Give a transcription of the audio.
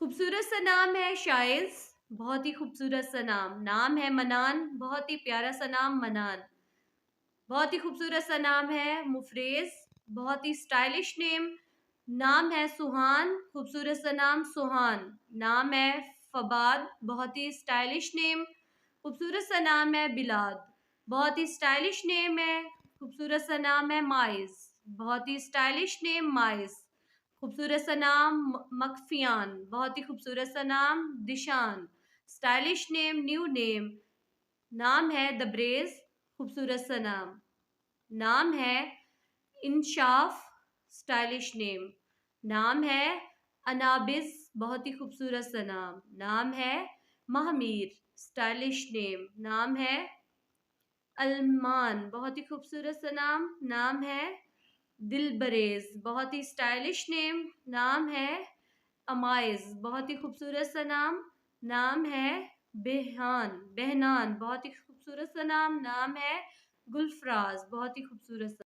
खूबसूरत सा नाम है शाइज़, बहुत ही खूबसूरत सा नाम। नाम है मनान, बहुत ही प्यारा सा नाम मनान। बहुत ही खूबसूरत सा नाम है मुफरेज़, बहुत ही स्टाइलिश नेम। नाम है सुहान, खूबसूरत सा नाम सुहान। नाम है फबाद, बहुत ही स्टाइलिश नेम। खूबसूरत सा नाम है बिलाद, बहुत ही स्टाइलिश नेम है। खूबसूरत सा नाम है माइज़, बहुत ही स्टाइलिश नेम माइज़। खूबसूरत सा नाम मकफियान, बहुत ही खूबसूरत सा नाम Dishan. Stylish name, new name. नाम है दबरेज, खूबसूरत सा नाम। नाम है इंशाफ, स्टाइलिश नेम। नाम है अनाबिस, बहुत ही खूबसूरत सा नाम। नाम है महमीर, स्टाइलिश नेम। नाम है अल्मान, बहुत ही खूबसूरत सा नाम। नाम है दिलबरेज, बहुत ही स्टाइलिश नेम। नाम है अमाइज, बहुत ही खूबसूरत सा नाम। नाम है बेहान बहनान, बहुत ही खूबसूरत सा नाम। नाम है गुलफराज, बहुत ही खूबसूरत सा